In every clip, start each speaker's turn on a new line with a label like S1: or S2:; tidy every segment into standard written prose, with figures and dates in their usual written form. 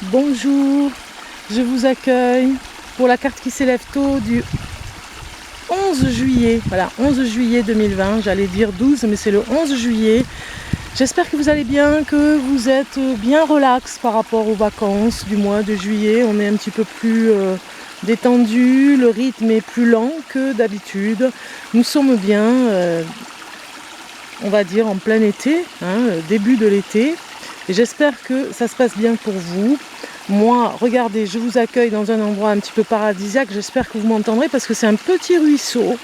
S1: Bonjour, je vous accueille pour la carte qui s'élève tôt du 11 juillet. Voilà, 11 juillet 2020, j'allais dire 12, mais c'est le 11 juillet. J'espère que vous allez bien, que vous êtes bien relax par rapport aux vacances du mois de juillet. On est un petit peu plus détendu, le rythme est plus lent que d'habitude. Nous sommes bien, on va dire, en plein été, début de l'été. Et j'espère que ça se passe bien pour vous. Moi, regardez, je vous accueille dans un endroit un petit peu paradisiaque. J'espère que vous m'entendrez parce que c'est un petit ruisseau.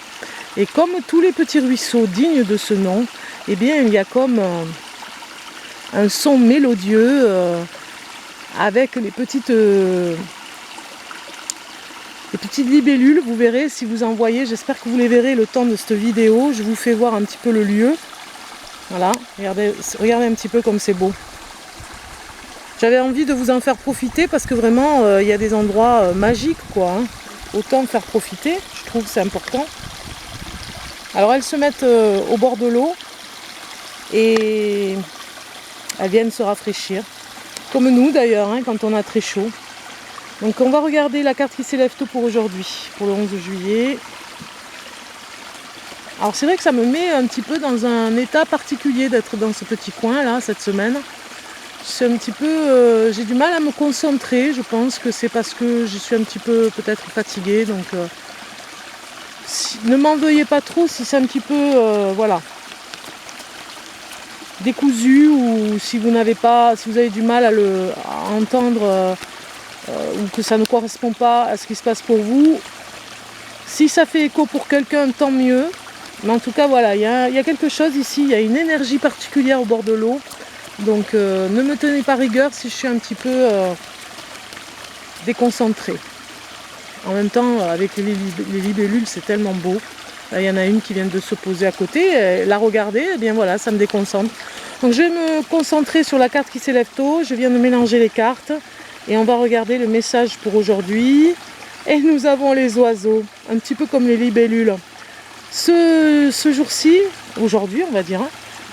S1: Et comme tous les petits ruisseaux dignes de ce nom, eh bien, il y a comme un son mélodieux avec les petites libellules. Vous verrez si vous en voyez. J'espère que vous les verrez le temps de cette vidéo. Je vous fais voir un petit peu le lieu. Voilà, regardez un petit peu comme c'est beau. J'avais envie de vous en faire profiter parce que vraiment, il y a des endroits magiques, quoi. Autant faire profiter, je trouve que c'est important. Alors elles se mettent au bord de l'eau et elles viennent se rafraîchir. Comme nous d'ailleurs, quand on a très chaud. Donc on va regarder la carte qui s'élève tôt pour aujourd'hui, pour le 11 juillet. Alors c'est vrai que ça me met un petit peu dans un état particulier d'être dans ce petit coin là cette semaine. C'est un petit peu, j'ai du mal à me concentrer, je pense que c'est parce que je suis un petit peu peut-être fatiguée, donc ne m'en veuillez pas trop si c'est un petit peu, voilà, décousu ou si vous avez du mal à entendre ou que ça ne correspond pas à ce qui se passe pour vous. Si ça fait écho pour quelqu'un, tant mieux, mais en tout cas voilà, il y a quelque chose ici, il y a une énergie particulière au bord de l'eau. Donc ne me tenez pas rigueur si je suis un petit peu déconcentrée. En même temps, avec les libellules, c'est tellement beau. Là, il y en a une qui vient de se poser à côté. La regarder, et bien voilà, ça me déconcentre. Donc je vais me concentrer sur la carte qui s'élève tôt. Je viens de mélanger les cartes. Et on va regarder le message pour aujourd'hui. Et nous avons les oiseaux, un petit peu comme les libellules. Ce jour-ci, aujourd'hui on va dire,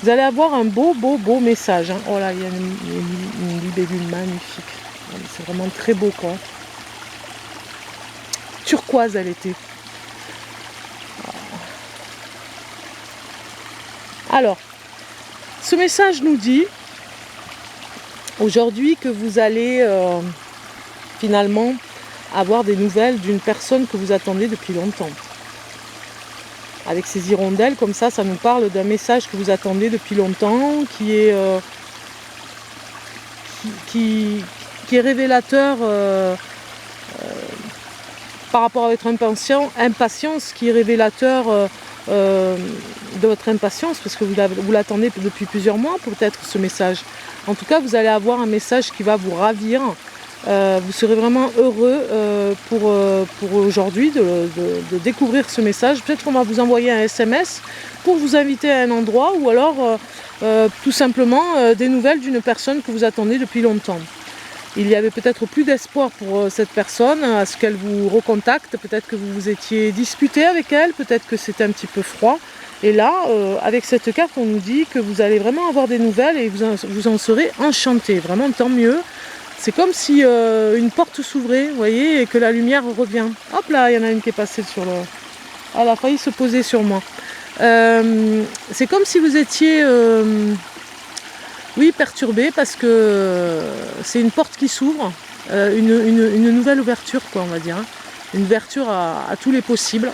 S1: vous allez avoir un beau message. Oh là, il y a une libellule magnifique. C'est vraiment très beau, quoi. Turquoise, elle était. Alors, ce message nous dit aujourd'hui que vous allez finalement avoir des nouvelles d'une personne que vous attendez depuis longtemps. Avec ces hirondelles, comme ça nous parle d'un message que vous attendez depuis longtemps, qui est révélateur par rapport à votre impatience, qui est révélateur de votre impatience, parce que vous l'attendez depuis plusieurs mois, peut-être, ce message. En tout cas, vous allez avoir un message qui va vous ravir. Vous serez vraiment heureux pour aujourd'hui de découvrir ce message. Peut-être qu'on va vous envoyer un SMS pour vous inviter à un endroit, ou alors tout simplement des nouvelles d'une personne que vous attendez depuis longtemps. Il y avait peut-être plus d'espoir pour cette personne à ce qu'elle vous recontacte. Peut-être que vous vous étiez disputé avec elle, peut-être que c'était un petit peu froid. Et là, avec cette carte, on nous dit que vous allez vraiment avoir des nouvelles et vous en serez enchanté. Vraiment, tant mieux. C'est comme si une porte s'ouvrait, vous voyez, et que la lumière revient. Hop là, il y en a une qui est passée sur le... Elle a failli se poser sur moi. C'est comme si vous étiez... oui, perturbé, parce que c'est une porte qui s'ouvre, une nouvelle ouverture, quoi, on va dire. Une ouverture à tous les possibles.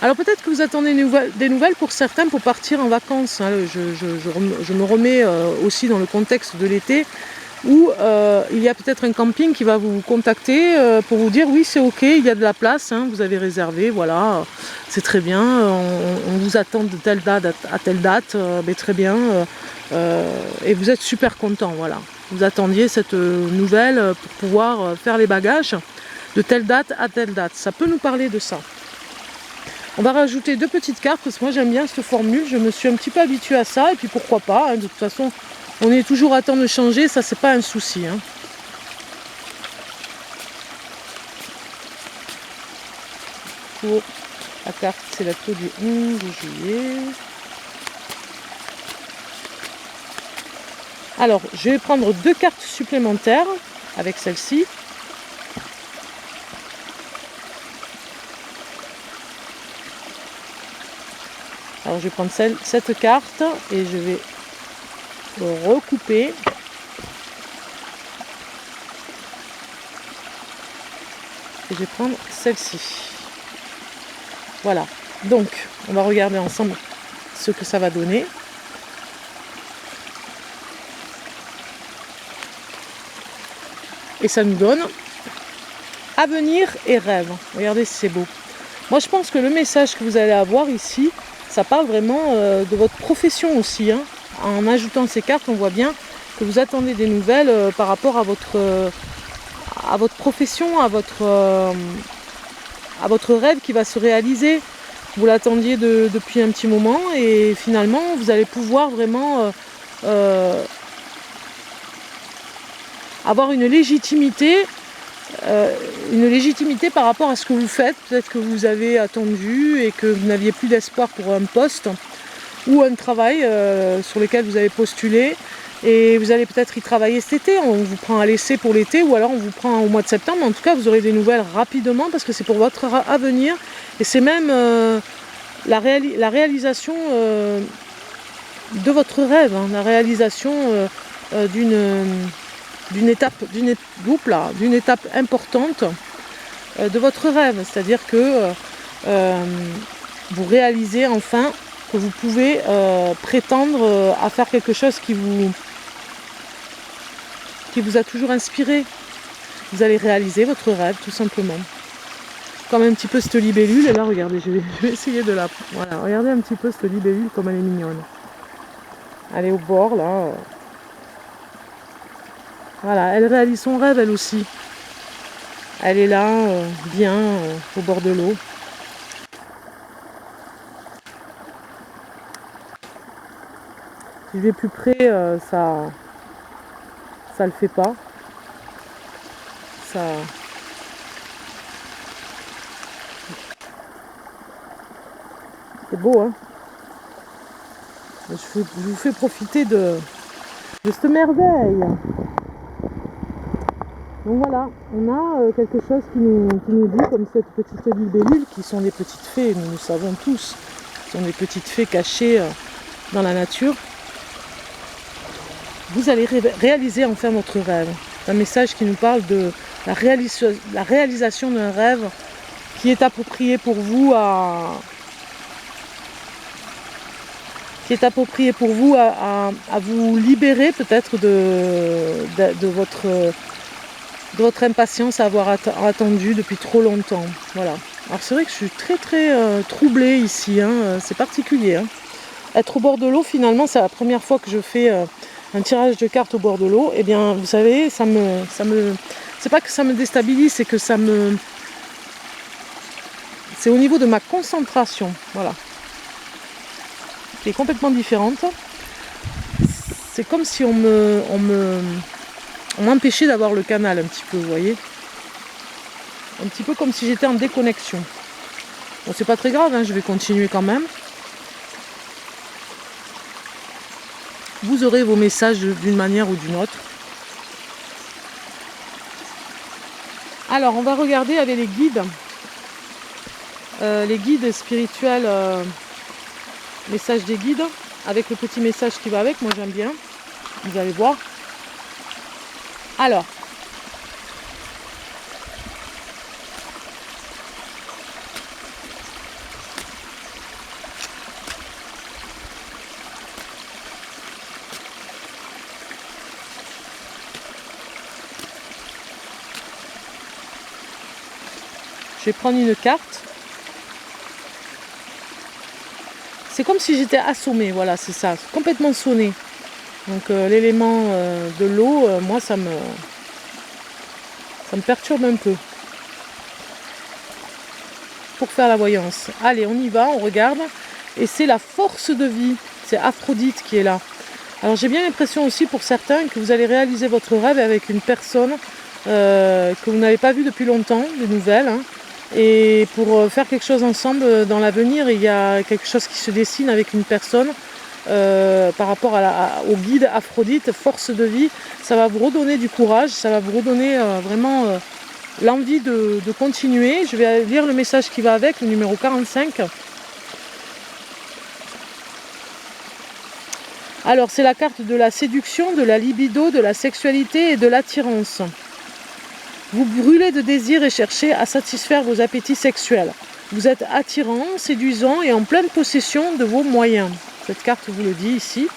S1: Alors peut-être que vous attendez des nouvelles pour certains pour partir en vacances. Je me remets aussi dans le contexte de l'été, où il y a peut-être un camping qui va vous contacter pour vous dire oui, c'est ok, il y a de la place, vous avez réservé, voilà, c'est très bien, on vous attend de telle date à telle date, mais très bien, et vous êtes super content, voilà. Vous attendiez cette nouvelle pour pouvoir faire les bagages de telle date à telle date. Ça peut nous parler de ça. On va rajouter 2 petites cartes, parce que moi j'aime bien cette formule, je me suis un petit peu habituée à ça, et puis pourquoi pas, de toute façon, on est toujours à temps de changer, ça c'est pas un souci. Pour la carte, c'est la taux du 11 juillet. Alors, je vais prendre 2 cartes supplémentaires avec celle-ci. Alors je vais prendre cette carte et je vais le recouper. Et je vais prendre celle-ci. Voilà. Donc, on va regarder ensemble ce que ça va donner. Et ça nous donne avenir et rêve. Regardez si c'est beau. Moi, je pense que le message que vous allez avoir ici, ça parle vraiment de votre profession aussi. Hein. En ajoutant ces cartes, on voit bien que vous attendez des nouvelles par rapport à votre profession, à votre rêve qui va se réaliser. Vous l'attendiez depuis un petit moment et finalement, vous allez pouvoir vraiment avoir une légitimité par rapport à ce que vous faites. Peut-être que vous avez attendu et que vous n'aviez plus d'espoir pour un poste ou un travail sur lequel vous avez postulé et vous allez peut-être y travailler cet été. On vous prend à l'essai pour l'été ou alors on vous prend au mois de septembre. En tout cas, vous aurez des nouvelles rapidement parce que c'est pour votre avenir et c'est même la réalisation de votre rêve, hein, la réalisation d'une étape importante de votre rêve, c'est-à-dire que vous réalisez enfin que vous pouvez prétendre à faire quelque chose qui vous a toujours inspiré. Vous allez réaliser votre rêve tout simplement. Comme un petit peu cette libellule, et là regardez, je vais essayer de la... Voilà, regardez un petit peu cette libellule comme elle est mignonne. Elle est au bord là. Voilà, elle réalise son rêve elle aussi. Elle est là, bien, au bord de l'eau. Si je vais plus près, ça le fait pas. Ça... C'est beau, hein. Je vous fais profiter de cette merveille. Donc voilà, on a quelque chose qui nous dit, comme cette petite libellule, qui sont des petites fées, nous le savons tous, qui sont des petites fées cachées dans la nature. Vous allez réaliser enfin votre rêve. Un message qui nous parle de la réalisation d'un rêve qui est approprié pour vous à vous libérer peut-être de votre impatience à avoir attendu depuis trop longtemps. Voilà. Alors c'est vrai que je suis très troublée ici, hein. C'est particulier. Hein. Être au bord de l'eau, finalement, c'est la première fois que je fais un tirage de cartes au bord de l'eau. Eh bien, vous savez, c'est pas que ça me déstabilise, c'est que c'est au niveau de ma concentration. Voilà. Qui est complètement différente. C'est comme si on m'empêchait d'avoir le canal un petit peu, vous voyez. Un petit peu comme si j'étais en déconnexion. Bon, c'est pas très grave, hein, je vais continuer quand même. Vous aurez vos messages d'une manière ou d'une autre. Alors, on va regarder avec les guides. Les guides spirituels, message des guides, avec le petit message qui va avec, moi j'aime bien. Vous allez voir. Alors, je vais prendre une carte. C'est comme si j'étais assommée, voilà, c'est ça, complètement sonnée. Donc l'élément de l'eau, moi ça me perturbe un peu. Pour faire la voyance. Allez, on y va, on regarde. Et c'est la force de vie, c'est Aphrodite qui est là. Alors j'ai bien l'impression aussi pour certains que vous allez réaliser votre rêve avec une personne que vous n'avez pas vue depuis longtemps, des nouvelles. Hein. Et pour faire quelque chose ensemble dans l'avenir, il y a quelque chose qui se dessine avec une personne par rapport au guide Aphrodite, force de vie. Ça va vous redonner du courage, ça va vous redonner vraiment l'envie de continuer. Je vais lire le message qui va avec, le numéro 45. Alors c'est la carte de la séduction, de la libido, de la sexualité et de l'attirance. Vous brûlez de désir et cherchez à satisfaire vos appétits sexuels. Vous êtes attirant, séduisant et en pleine possession de vos moyens. Cette carte vous le dit ici.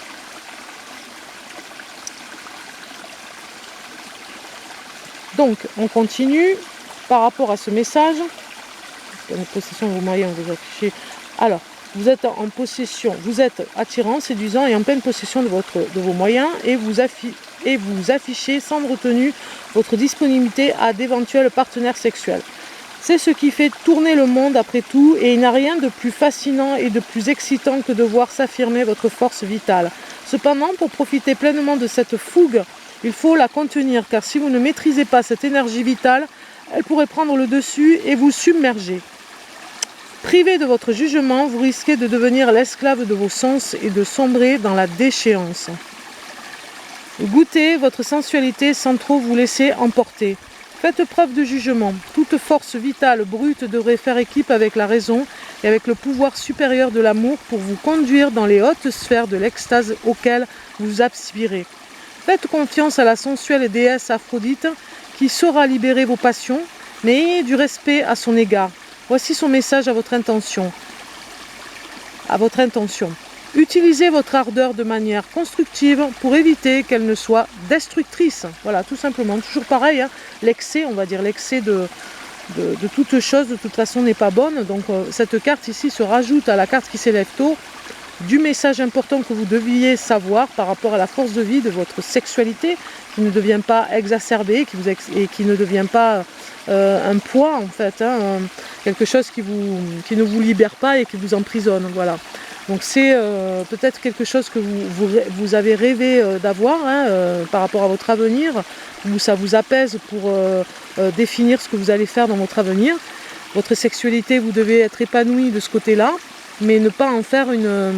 S1: Donc on continue par rapport à ce message. En possession de vos moyens, vous affichez. Alors, vous êtes en possession, vous êtes attirant, séduisant et en pleine possession de vos moyens et vous affichez sans retenue votre disponibilité à d'éventuels partenaires sexuels. C'est ce qui fait tourner le monde après tout et il n'y a rien de plus fascinant et de plus excitant que de voir s'affirmer votre force vitale. Cependant, pour profiter pleinement de cette fougue, il faut la contenir car si vous ne maîtrisez pas cette énergie vitale, elle pourrait prendre le dessus et vous submerger. Privé de votre jugement, vous risquez de devenir l'esclave de vos sens et de sombrer dans la déchéance. Goûtez votre sensualité sans trop vous laisser emporter. Faites preuve de jugement. Toute force vitale brute devrait faire équipe avec la raison et avec le pouvoir supérieur de l'amour pour vous conduire dans les hautes sphères de l'extase auxquelles vous aspirez. Faites confiance à la sensuelle déesse Aphrodite qui saura libérer vos passions, mais ayez du respect à son égard. Voici son message à votre intention. Utilisez votre ardeur de manière constructive pour éviter qu'elle ne soit destructrice. Voilà, tout simplement. Toujours pareil, hein, l'excès, on va dire l'excès de toute chose, de toute façon, n'est pas bonne. Donc cette carte ici se rajoute à la carte qui s'élève tôt du message important que vous deviez savoir par rapport à la force de vie de votre sexualité, qui ne devient pas exacerbée et qui ne devient pas un poids en fait, hein, quelque chose qui ne vous libère pas et qui vous emprisonne. Voilà. Donc c'est peut-être quelque chose que vous avez rêvé d'avoir hein, par rapport à votre avenir, où ça vous apaise pour définir ce que vous allez faire dans votre avenir. Votre sexualité, vous devez être épanoui de ce côté-là, mais ne pas en faire ne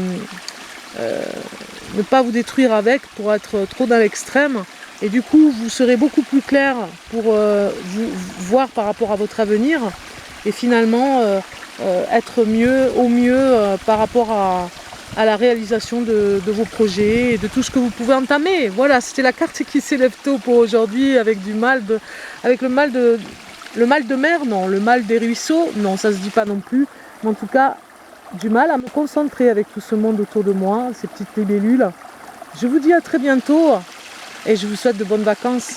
S1: pas vous détruire avec pour être trop dans l'extrême. Et du coup, vous serez beaucoup plus clair pour vous voir par rapport à votre avenir et finalement être au mieux par rapport à la réalisation de vos projets et de tout ce que vous pouvez entamer. Voilà, c'était la carte qui s'élève tôt pour aujourd'hui avec le mal de mer, non, le mal des ruisseaux, non, ça se dit pas non plus. Mais en tout cas, du mal à me concentrer avec tout ce monde autour de moi, ces petites libellules. Je vous dis à très bientôt et je vous souhaite de bonnes vacances.